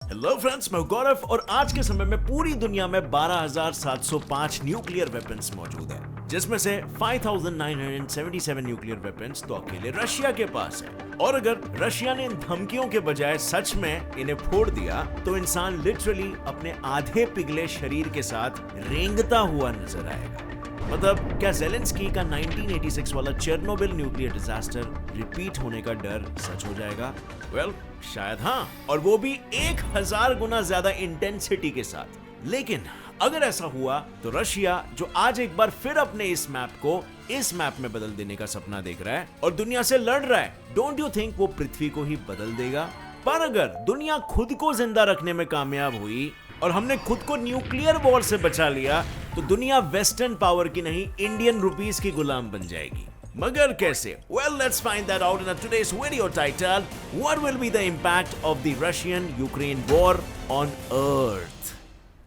Hello friends, मैं गौरव और आज के समय में पूरी दुनिया में 12,705 न्यूक्लियर वेपन्स मौजूद है, जिसमें से 5,977 न्यूक्लियर वेपन्स तो अकेले रशिया के पास है। और अगर रशिया ने इन धमकियों के बजाय सच में इन्हें फोड़ दिया तो इंसान लिटरली अपने आधे पिघले शरीर के साथ रेंगता हुआ नजर आएगा। मतलब क्या ज़ेलेंस्की का 1986 वाला चेर्नोबिल न्यूक्लियर डिजास्टर रिपीट होने का डर सच हो जाएगा? वेल, शायद हाँ, और वो भी 1000 गुना ज्यादा इंटेंसिटी के साथ। लेकिन अगर ऐसा हुआ तो रशिया, जो आज एक बार फिर अपने इस मैप को इस मैप में बदल देने का सपना देख रहा है और दुनिया से लड़ रहा है, डोंट यू थिंक वो पृथ्वी को ही बदल देगा? पर अगर दुनिया खुद को जिंदा रखने में कामयाब हुई और हमने खुद को न्यूक्लियर वॉर से बचा लिया तो दुनिया वेस्टर्न पावर की नहीं, इंडियन रुपीस की गुलाम बन जाएगी। मगर कैसे? Well, let's find that out in today's video title. What will be the impact of the Russian-Ukraine war on Earth?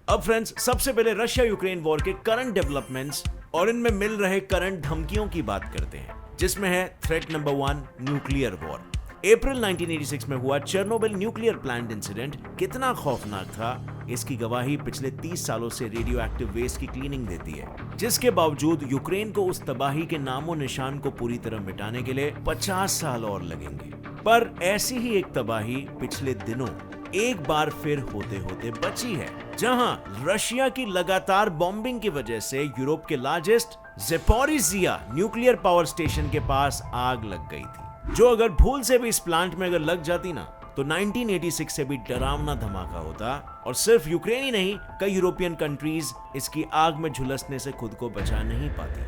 अब फ्रेंड्स, सबसे पहले रशिया यूक्रेन वॉर के करंट डेवलपमेंट्स और इनमें मिल रहे करंट धमकियों की बात करते हैं, जिसमें है थ्रेट नंबर 1, न्यूक्लियर वॉर। अप्रैल 1986 में हुआ चेर्नोबिल न्यूक्लियर प्लांट इंसिडेंट कितना खौफनाक था, इसकी गवाही पिछले 30 सालों से रेडियो एक्टिव वेस्ट की क्लीनिंग देती है, जिसके बावजूद यूक्रेन को उस तबाही के नामो निशान को पूरी तरह मिटाने के लिए 50 साल और लगेंगे। पर ऐसी ही एक तबाही पिछले दिनों एक बार फिर होते होते बची है, जहां रशिया की लगातार बॉम्बिंग की वजह से यूरोप के largest Zaporizhzhia nuclear power station के पास आग लग गई थी, जो अगर भूल से भी इस प्लांट में अगर लग जाती ना तो 1986 से भी डरावना धमाका होता और सिर्फ यूक्रेन ही नहीं, कई यूरोपियन कंट्रीज इसकी आग में झुलसने से खुद को बचा नहीं पाती।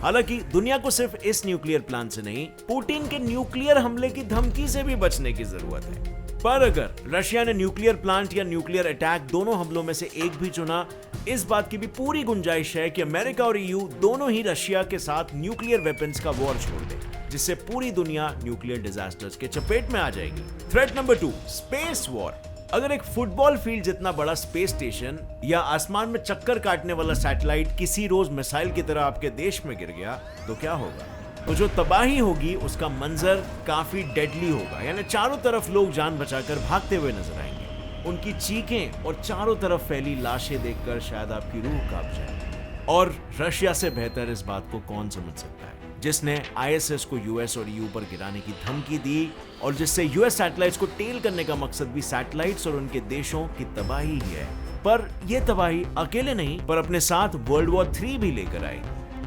हालांकि दुनिया को सिर्फ इस न्यूक्लियर प्लांट से नहीं, पुतिन के न्यूक्लियर हमले की धमकी से भी बचने की जरूरत है। पर अगर रशिया ने न्यूक्लियर प्लांट या न्यूक्लियर अटैक दोनों हमलों में से एक भी चुना, इस बात की भी पूरी गुंजाइश है कि अमेरिका और ईयू दोनों ही रशिया के साथ न्यूक्लियर वेपन्स का वॉर छोड़ दे, जिससे पूरी दुनिया न्यूक्लियर डिजास्टर्स के चपेट में आ जाएगी। Threat number 2, space war. अगर एक फुटबॉल फील्ड जितना बड़ा स्पेस स्टेशन या आसमान में चक्कर काटने वाला सैटेलाइट किसी रोज मिसाइल की तरह आपके देश में गिर गया तो क्या होगा? तो जो तबाही होगी उसका मंजर काफी डेडली होगा, यानी चारों तरफ लोग जान बचाकर भागते हुए नजर आएंगे। उनकी चीखें और चारों तरफ फैली लाशें देखकर शायद आपकी रूह कांप जाए। और रशिया से बेहतर इस बात को कौन समझ सकता है, जिसने आईएसएस को यूएस और ईयू पर गिराने की धमकी दी और जिससे यूएस सैटेलाइट्स को टेल करने का मकसद भी सैटेलाइट्स और उनके देशों की तबाही ही है। पर यह तबाही अकेले नहीं, पर अपने साथ वर्ल्ड वॉर 3 भी लेकर आई,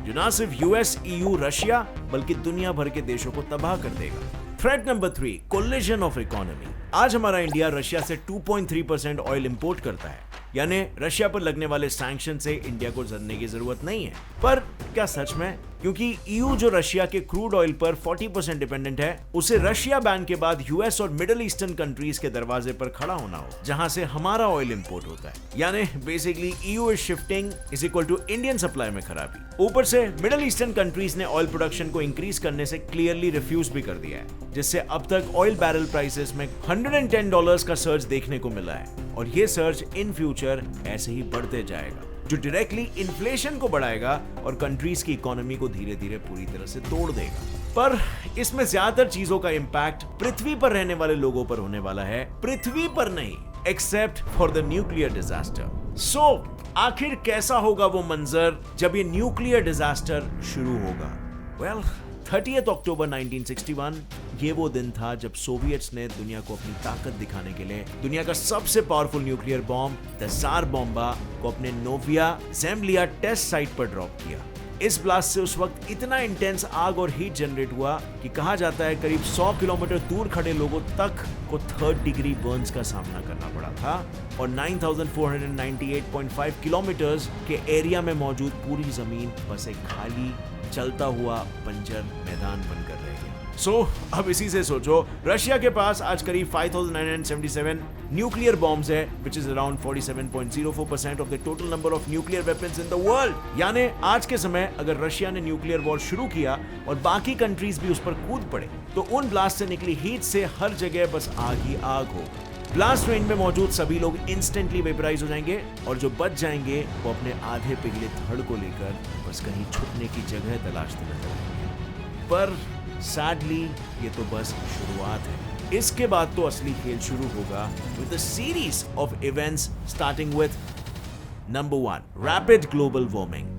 जो ना सिर्फ यूएस, ईयू, रशिया बल्कि दुनिया भर के देशों को तबाह कर देगा। Threat number 3, collision of economy. आज हमारा इंडिया रशिया से 2.3% ऑयल इंपोर्ट करता है, यानी रशिया पर लगने वाले सैंक्शन से इंडिया को डरने की जरूरत नहीं है। पर क्या सच में? क्योंकि ईयू जो रशिया के क्रूड ऑयल पर 40% डिपेंडेंट है, उसे रशिया बैन के बाद यूएस और मिडिल ईस्टर्न कंट्रीज के दरवाजे पर खड़ा होना हो, जहां से हमारा ऑयल इंपोर्ट होता है। यानी basically EU is shifting is equal to Indian supply में खराबी। ऊपर से मिडिल ईस्टर्न कंट्रीज ने ऑयल प्रोडक्शन को इंक्रीज करने से क्लियरली रिफ्यूज भी कर दिया है, जिससे अब तक ऑयल बैरल प्राइसेस में $110 का सर्ज देखने को मिला है, और ये सर्ज इन फ्यूचर ऐसे ही बढ़ते जाएगा, जो डायरेक्टली इन्फ्लेशन को बढ़ाएगा और कंट्रीज की इकोनॉमी को धीरे धीरे पूरी तरह से तोड़ देगा। पर इसमें ज्यादातर चीजों का इंपैक्ट पृथ्वी पर रहने वाले लोगों पर होने वाला है, पृथ्वी पर नहीं, except for the nuclear disaster. So आखिर कैसा होगा वो मंजर जब ये न्यूक्लियर डिजास्टर शुरू होगा? वेल, 30 अक्टूबर 1961 ये वो दिन था जब सोवियट्स ने दुनिया को अपनी ताकत दिखाने के लिए दुनिया का सबसे पावरफुल न्यूक्लियर बॉम्ब द ज़ार बॉम्बा को अपने नोविया ज़ेम्लिया टेस्ट साइट पर ड्रॉप किया। इस ब्लास्ट से उस वक्त इतना इंटेंस आग और हीट जनरेट हुआ कि कहा जाता है करीब 100 किलोमीटर दूर खड़े लोगों तक को 3rd डिग्री बर्न्स का सामना करना पड़ा था, और 9498.5 किलोमीटर के एरिया में मौजूद पूरी जमीन बस एक खाली चलता हुआ बंजर मैदान बनकर रह गया। सो अब इसी से सोचो, रशिया के पास आज करीब 5,977 न्यूक्लियर बॉम्ब्स है, which is around 47.04% of the total number of nuclear weapons in the world। यानी आज के समय अगर रशिया ने न्यूक्लियर वॉर शुरू किया और बाकी कंट्रीज भी उस पर कूद पड़े, तो उन ब्लास्ट से निकली हीट से हर जगह बस आग ही आग हो। ब्लास्ट रेंज में मौजूद सभी लोग इंस्टेंटली वेपराइज हो जाएंगे, और जो बच जाएंगे वो अपने आधे पिघले धड़ को लेकर बस कहीं छुपने की जगह तलाशते नजर आएंगे। पर सैडली ये तो बस शुरुआत है। इसके बाद तो असली खेल शुरू होगा with a series of events starting with number 1, rapid global warming.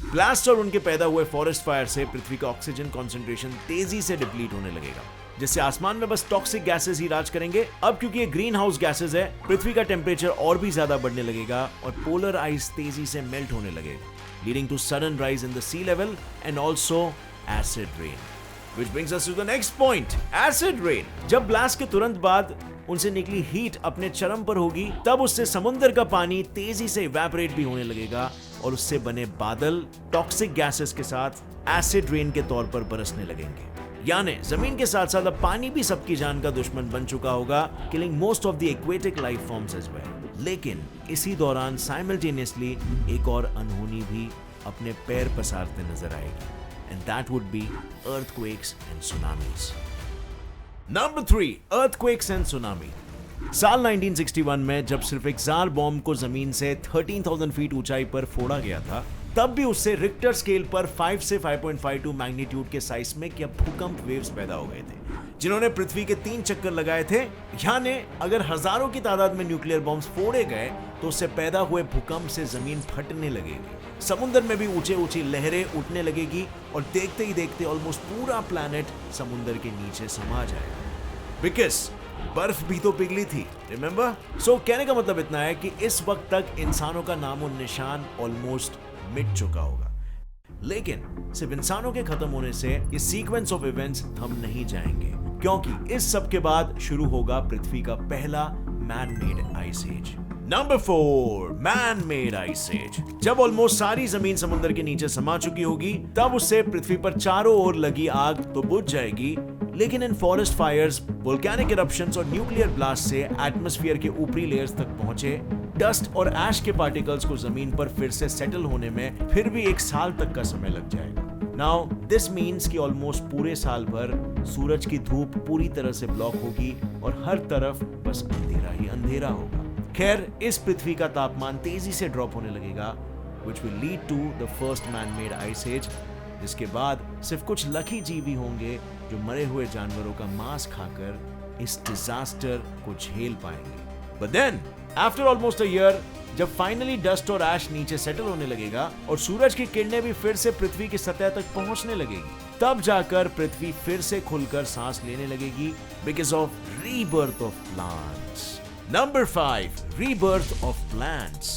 Blast और उनके पैदा हुए फॉरेस्ट फायर से पृथ्वी का ऑक्सीजन कंसंट्रेशन तेजी से डिप्लीट होने लगेगा, जिससे आसमान में बस टॉक्सिक गैसेस ही राज करेंगे। अब क्योंकि ये ग्रीन हाउस गैसेस है, पृथ्वी का टेम्परेचर और भी ज्यादा बढ़ने लगेगा और पोलर आइस तेजी से मेल्ट होने लगेगा, leading to sudden rise in the sea level and also acid rain. Which brings us to the next point, acid rain. जब ब्लास्ट के तुरंत बाद उनसे निकली हीट अपने चरम पर होगी, तब उससे समुद्र का पानी तेजी से इवेपोरेट भी होने लगेगा और उससे बने बादल टॉक्सिक गैसेस के साथ एसिड रेन के तौर पर बरसने लगेंगे। यानी जमीन के साथ साथ अब पानी भी सबकी जान का दुश्मन बन चुका होगा, killing most of the aquatic life forms as well. लेकिन इसी दौरान साइमल्टेनियसली एक और अनहोनी भी अपने पैर पसारते नजर आएगी, and that would be earthquakes and tsunamis. Number 3, earthquakes and tsunami. साल 1961 में जब सिर्फ एक जार बॉम्ब को जमीन से 13,000 फीट ऊंचाई पर फोड़ा गया था, तब भी उससे रिक्टर स्केल पर 5 से 5.52 मैग्नीट्यूड के साइस्मिक या भूकंप वेव्स पैदा हो गए थे, जिन्होंने पृथ्वी के 3 चक्कर लगाए थे। यानी अगर हजारों की तादाद में न्यूक्लियर बॉम्ब्स फोड़े गए तो उससे पैदा हुए भूकंप से जमीन फटने लगेगी, समुद्र में भी ऊंचे ऊंची लहरें उठने लगेगी और देखते ही देखते ऑलमोस्ट पूरा प्लैनेट समुद्र के नीचे समा जाएगा। बिकॉज बर्फ भी तो पिघली थी, रिमेंबर? सो कहने का मतलब इतना है कि इस वक्त तक इंसानों का नामो निशान ऑलमोस्ट मिट चुका होगा। लेकिन सिर्फ इंसानों के खत्म होने से ये सीक्वेंस ऑफ इवेंट्स थम नहीं जाएंगे, क्योंकि इस सब के बाद शुरू होगा पृथ्वी का पहला man made ice age. Number 4, man made ice age. जब ऑलमोस्ट सारी जमीन समुद्र के नीचे समा चुकी होगी, तब उससे पृथ्वी पर चारों ओर लगी आग तो बुझ जाएगी, लेकिन इन फॉरेस्ट फायर्स, वोल्केनिक इरप्शंस और न्यूक्लियर ब्लास्ट से एटमॉस्फेयर के ऊपरी लेयर्स तक पहुंचे डस्ट और ऐश के पार्टिकल्स को जमीन पर फिर से सेटल होने में फिर भी 1 साल तक का समय लग जाएगा। नाउ दिस मीन्स कि ऑलमोस्ट पूरे साल भर सूरज की धूप पूरी तरह से ब्लॉक होगी और हर तरफ बस अंधेरा ही अंधेरा होगा। खैर, इस पृथ्वी का तापमान तेजी से ड्रॉप होने लगेगा, which will lead to the first man-made ice age, जिसके बाद सिर्फ कुछ लकी जीव ही होंगे जो मरे हुए जानवरों का मांस खाकर इस डिजास्टर को झेल पाएंगे। But then, after almost a year, जब फाइनली डस्ट और ऐश नीचे सेटल होने लगेगा और सूरज की किरणें भी फिर से पृथ्वी की सतह तक पहुंचने लगेगी, तब जाकर पृथ्वी फिर से खुलकर सांस लेने लगेगी because of rebirth of plants. Number 5, rebirth of plants.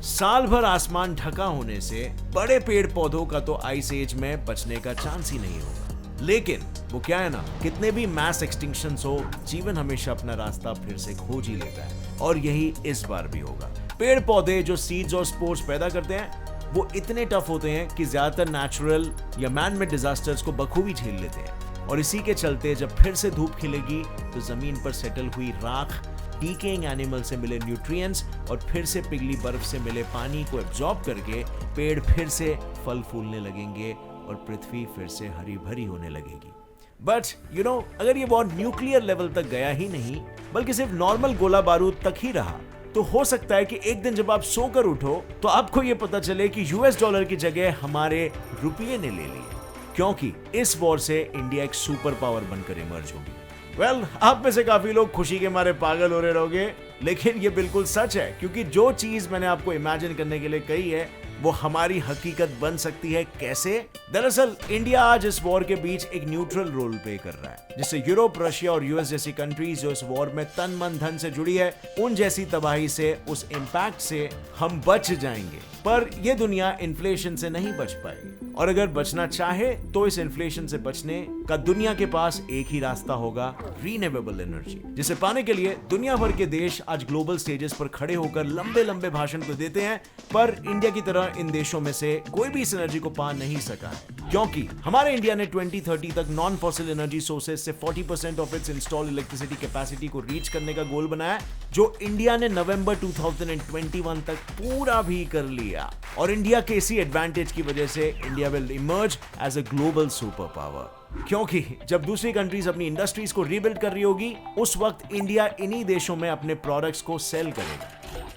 साल भर आसमान ढका होने से बड़े पेड़ पौधों का तो आइस एज में बचने का चांस ही नहीं होगा, लेकिन वो क्या है ना, कितने भी मैस एक्सटिंक्शंस हो, जीवन हमेशा अपना रास्ता फिर से खोज ही लेता है, और यही इस बार भी होगा। पेड़ पौधे जो सीड्स और स्पोर्स पैदा करते हैं, वो इतने टफ होते हैं कि ज्यादातर नेचुरल या मैन मेड डिजास्टर्स को बखूबी झेल लेते हैं, और इसी के चलते जब फिर से धूप खिलेगी तो जमीन पर सेटल हुई राख, डीकेइंग एनिमल से मिले न्यूट्रिएंट्स और फिर से पिघली बर्फ से मिले पानी को एब्जॉर्ब करके पेड़ फिर से फल फूलने लगेंगे और पृथ्वी फिर से हरी भरी होने लगेगी। बट यू नो, अगर ये वॉर न्यूक्लियर लेवल तक गया ही नहीं बल्कि सिर्फ नॉर्मल गोला बारूद तक ही रहा, तो हो सकता है कि एक दिन जब आप सोकर उठो तो आपको ये पता चले कि यूएस डॉलर की जगह हमारे रुपये ने ले लिए, क्योंकि इस वॉर से इंडिया एक सुपर पावर बनकर इमर्ज होगी। वेल, आप में से काफी लोग खुशी के मारे पागल हो रहे रहोगे, लेकिन ये बिल्कुल सच है, क्योंकि जो चीज मैंने आपको इमेजिन करने के लिए कही है वो हमारी हकीकत बन सकती है। कैसे? दरअसल इंडिया आज इस वॉर के बीच एक न्यूट्रल रोल प्ले कर रहा है, जिससे यूरोप, रशिया और यूएस जैसी कंट्रीज जो इस वॉर में तन मन धन से जुड़ी है, उन जैसी तबाही से, उस इम्पैक्ट से हम बच जाएंगे। पर यह दुनिया इन्फ्लेशन से नहीं बच पाएगी, और अगर बचना चाहे तो इस इन्फ्लेशन से बचने का दुनिया के पास एक ही रास्ता होगा, रीन्यूएबल एनर्जी, जिसे पाने के लिए दुनिया भर के देश आज ग्लोबल स्टेजेस पर खड़े होकर लंबे लंबे भाषण तो देते हैं, पर इंडिया की तरह इन देशों में से कोई भी इस एनर्जी को पा नहीं सका है, क्योंकि हमारे इंडिया ने 2030 तक नॉन फॉसिल एनर्जी सोर्सेज से 40% of its installed electricity capacity को रीच करने का गोल बनाया, जो इंडिया ने नवंबर 2021 तक पूरा भी कर लिया। और इंडिया के इसी एडवांटेज की वजह से India will emerge as a global super power, क्योंकि जब दूसरी कंट्रीज अपनी इंडस्ट्रीज को रीबिल्ड कर रही होगी, उस वक्त इंडिया इन्हीं देशों में अपने प्रोडक्ट्स को सेल करेगा।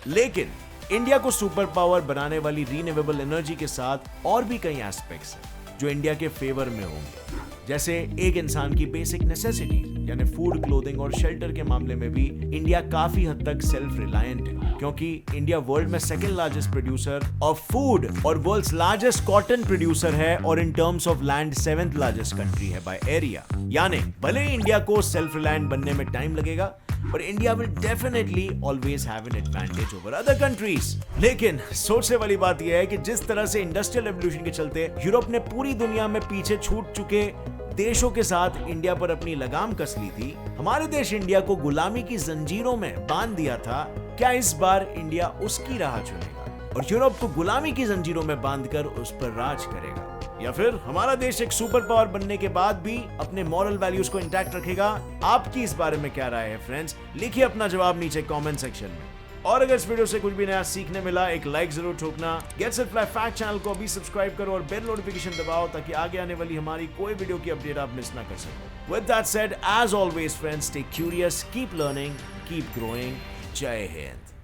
लेकिन इंडिया को सुपर पावर बनाने वाली रीन्यूएबल एनर्जी के साथ और भी कई एस्पेक्ट्स हैं जो इंडिया के फेवर में होंगे, जैसे एक इंसान की बेसिक नेसेसिटी यानी फूड, क्लोथिंग और शेल्टर के मामले में भी इंडिया काफी हद तक सेल्फ रिलायंट है, क्योंकि इंडिया वर्ल्ड में second largest producer of food और वर्ल्ड्स लार्जेस्ट कॉटन प्रोड्यूसर है और in terms of land 7th largest country है बाय एरिया। यानी भले ही इंडिया को सेल्फ रिलायंट बनने में टाइम लगेगा, but India will definitely always have an advantage over other countries। लेकिन सोचने वाली बात यह है कि जिस तरह से इंडस्ट्रियल रेवोल्यूशन के चलते यूरोप ने पूरी दुनिया में पीछे छूट चुके देशों के साथ इंडिया पर अपनी लगाम कस ली थी, हमारे देश इंडिया को गुलामी की जंजीरों में बांध दिया था, क्या इस बार इंडिया उसकी राह चुनेगा और यूरोप को गुलामी की जंजीरों में बांधकर उस पर राज करेगा, या फिर हमारा देश एक सुपर पावर बनने के बाद भी अपने मॉरल वैल्यूज को इंटैक्ट रखेगा? आपकी इस बारे में क्या राय है फ्रेंड्स? लिखिए अपना जवाब नीचे कमेंट सेक्शन में। और अगर इस वीडियो से कुछ भी नया सीखने मिला, एक लाइक जरूर ठोकना। Gets it fly fact channel को अभी सब्सक्राइब करो और बेल नोटिफिकेशन दबाओ ताकि आगे आने वाली हमारी कोई वीडियो की अपडेट आप मिस ना कर सको। With that said, as always friends, stay curious, keep learning, keep growing. जय हिंद।